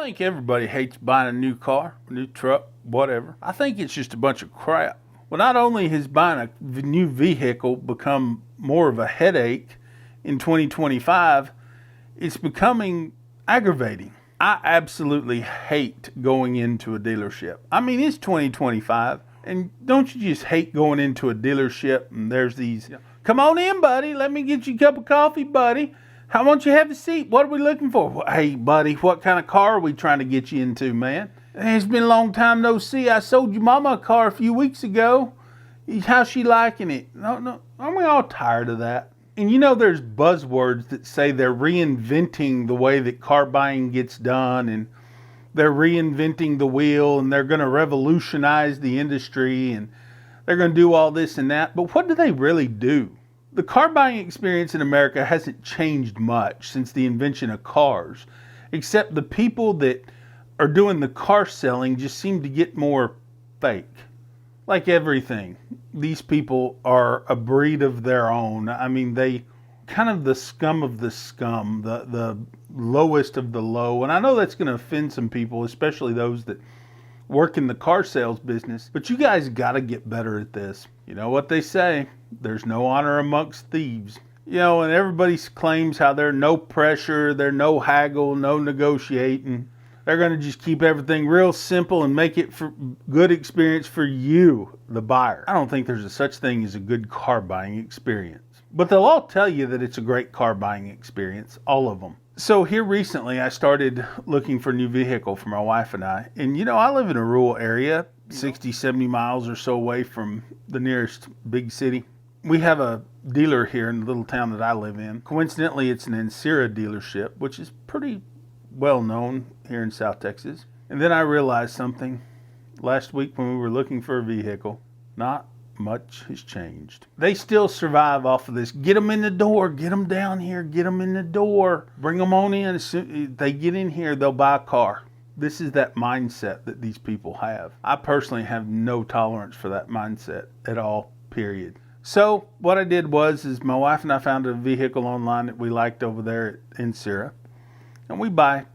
think everybody hates buying a new car, a new truck, whatever. I think it's just a bunch of crap. Well, not only has buying a new vehicle become more of a headache in 2025, it's becoming aggravating. I absolutely hate going into a dealership. I mean, it's 2025, and don't you just hate going into a dealership and there's these, come on in, buddy, let me get you a cup of coffee, buddy. How won't you have a seat? What are we looking for? Well, hey, buddy, what kind of car are we trying to get you into, man? It's been a long time no see. I sold your mama a car a few weeks ago. How's she liking it? No, aren't we all tired of that? And you know there's buzzwords that say they're reinventing the way that car buying gets done, and they're reinventing the wheel, and they're going to revolutionize the industry, and they're going to do all this and that. But what do they really do? The car buying experience in America hasn't changed much since the invention of cars, except the people that are doing the car selling just seem to get more fake. Like everything, these people are a breed of their own. I mean, they kind of the scum of the scum, the lowest of the low. And I know that's going to offend some people, especially those that work in the car sales business. But you guys got to get better at this. You know what they say, there's no honor amongst thieves. You know, and everybody claims how there's no pressure, there's no haggle, no negotiating. They're going to just keep everything real simple and make it for good experience for you, the buyer. I don't think there's a such thing as a good car buying experience. But they'll all tell you that it's a great car buying experience, all of them. So here recently, I started looking for a new vehicle for my wife and I. And you know, I live in a rural area, 60, 70 miles or so away from the nearest big city. We have a dealer here in the little town that I live in. Coincidentally, it's an Ancira dealership, which is pretty well known here in South Texas. And then I realized something. Last week when we were looking for a vehicle, not much has changed. They still survive off of this. Get them in the door. Get them down here. Get them in the door. Bring them on in. As soon as they get in here, they'll buy a car. This is that mindset that these people have. I personally have no tolerance for that mindset at all, period. So what I did was my wife and I found a vehicle online that we liked over there at Ancira. And we buy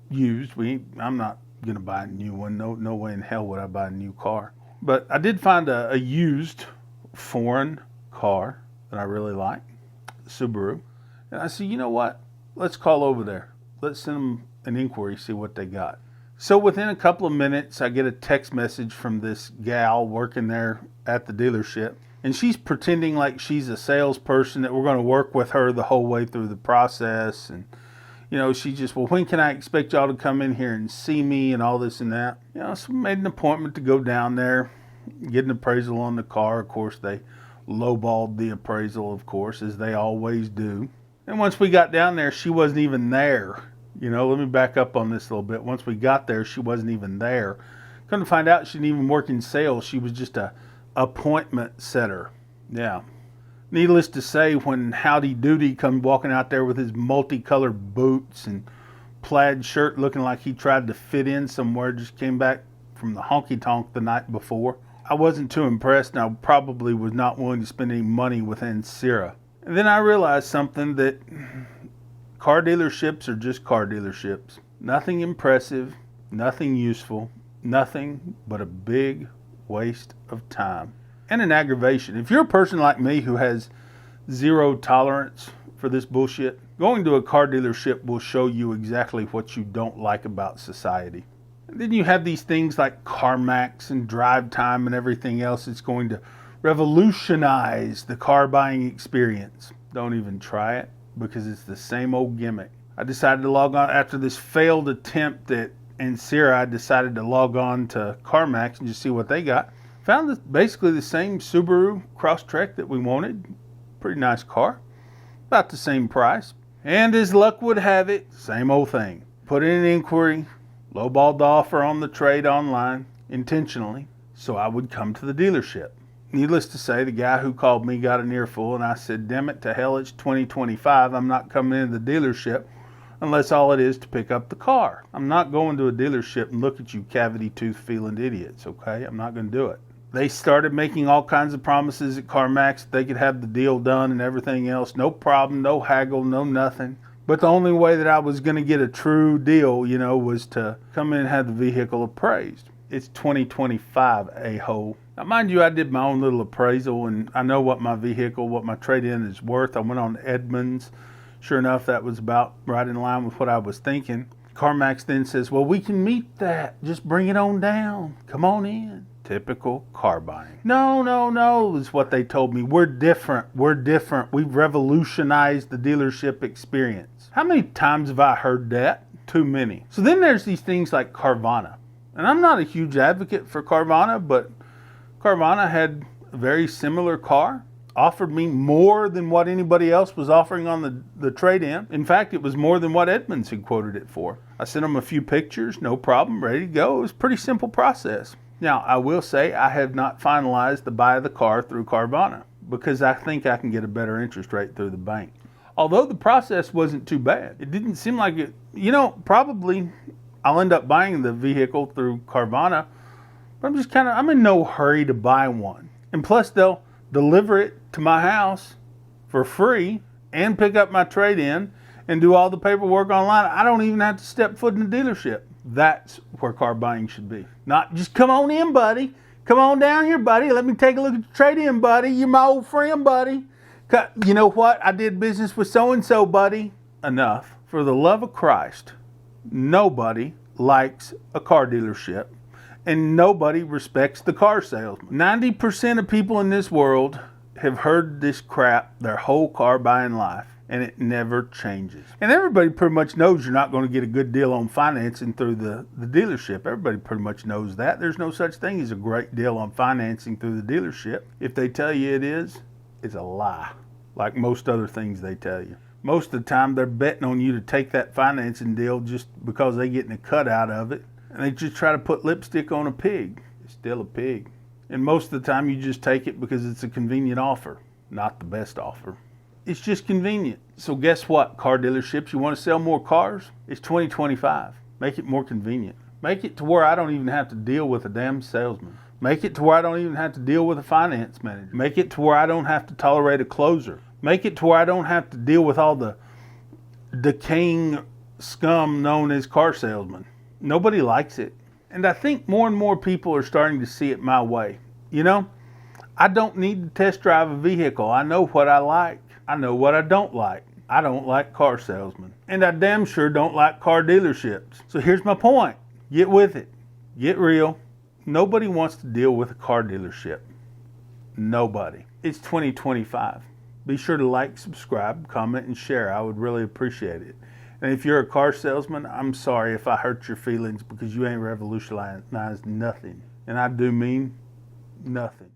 used. I'm not going to buy a new one. No way in hell would I buy a new car. But I did find a used foreign car that I really like, Subaru. And I said, you know what? Let's call over there. Let's send them an inquiry, see what they got. So within a couple of minutes, I get a text message from this gal working there at the dealership. And she's pretending like she's a salesperson, that we're going to work with her the whole way through the process. And you know, she just, well, when can I expect y'all to come in here and see me and all this and that? You know, so we made an appointment to go down there, get an appraisal on the car. Of course, they lowballed the appraisal, of course, as they always do. And once we got down there, she wasn't even there. You know, let me back up on this a little bit. Once we got there, she wasn't even there. Come to find out, she didn't even work in sales. She was just a appointment setter. Yeah. Needless to say, when Howdy Doody come walking out there with his multicolored boots and plaid shirt looking like he tried to fit in somewhere, just came back from the honky tonk the night before, I wasn't too impressed, and I probably was not willing to spend any money with Ancira. And then I realized something, that car dealerships are just car dealerships. Nothing impressive, nothing useful, nothing but a big waste of time. And an aggravation. If you're a person like me who has zero tolerance for this bullshit, going to a car dealership will show you exactly what you don't like about society. And then you have these things like CarMax and Drive Time and everything else that's going to revolutionize the car buying experience. Don't even try it, because it's the same old gimmick. I decided to log on after this failed attempt at Ancira. I decided to log on to CarMax and just see what they got. Found basically the same Subaru Crosstrek that we wanted. Pretty nice car. About the same price. And as luck would have it, same old thing. Put in an inquiry, lowballed the offer on the trade online, intentionally, so I would come to the dealership. Needless to say, the guy who called me got an earful, and I said, damn it to hell, it's 2025. I'm not coming into the dealership unless all it is to pick up the car. I'm not going to a dealership and look at you cavity tooth feeling idiots, okay? I'm not going to do it. They started making all kinds of promises at CarMax. They could have the deal done and everything else. No problem, no haggle, no nothing. But the only way that I was going to get a true deal, was to come in and have the vehicle appraised. It's 2025, a-hole. Now, mind you, I did my own little appraisal, and I know what my trade-in is worth. I went on Edmunds. Sure enough, that was about right in line with what I was thinking. CarMax then says, well, we can meet that. Just bring it on down. Come on in. Typical car buying. No, is what they told me. We're different. We've revolutionized the dealership experience. How many times have I heard that? Too many. So then there's these things like Carvana. And I'm not a huge advocate for Carvana, but Carvana had a very similar car, offered me more than what anybody else was offering on the trade-in. In fact, it was more than what Edmunds had quoted it for. I sent them a few pictures, no problem, ready to go. It was a pretty simple process. Now, I will say I have not finalized the buy of the car through Carvana because I think I can get a better interest rate through the bank. Although the process wasn't too bad. It didn't seem like it, probably I'll end up buying the vehicle through Carvana, but I'm in no hurry to buy one. And plus they'll deliver it to my house for free and pick up my trade-in and do all the paperwork online. I don't even have to step foot in the dealership. That's where car buying should be. Not just come on in, buddy. Come on down here, buddy. Let me take a look at the trade-in, buddy. You're my old friend, buddy. You know what? I did business with so-and-so, buddy. Enough. For the love of Christ, nobody likes a car dealership and nobody respects the car salesman. 90% of people in this world have heard this crap their whole car buying life, and it never changes. And everybody pretty much knows you're not going to get a good deal on financing through the dealership. Everybody pretty much knows that. There's no such thing as a great deal on financing through the dealership. If they tell you it is, it's a lie, like most other things they tell you. Most of the time, they're betting on you to take that financing deal just because they're getting a cut out of it. And they just try to put lipstick on a pig. It's still a pig. And most of the time, you just take it because it's a convenient offer, not the best offer. It's just convenient. So guess what, car dealerships? You want to sell more cars? It's 2025. Make it more convenient. Make it to where I don't even have to deal with a damn salesman. Make it to where I don't even have to deal with a finance manager. Make it to where I don't have to tolerate a closer. Make it to where I don't have to deal with all the decaying scum known as car salesmen. Nobody likes it. And I think more and more people are starting to see it my way. I don't need to test drive a vehicle. I know what I like. I know what I don't like. I don't like car salesmen. And I damn sure don't like car dealerships. So here's my point. Get with it. Get real. Nobody wants to deal with a car dealership. Nobody. It's 2025. Be sure to like, subscribe, comment, and share. I would really appreciate it. And if you're a car salesman, I'm sorry if I hurt your feelings because you ain't revolutionized nothing. And I do mean nothing.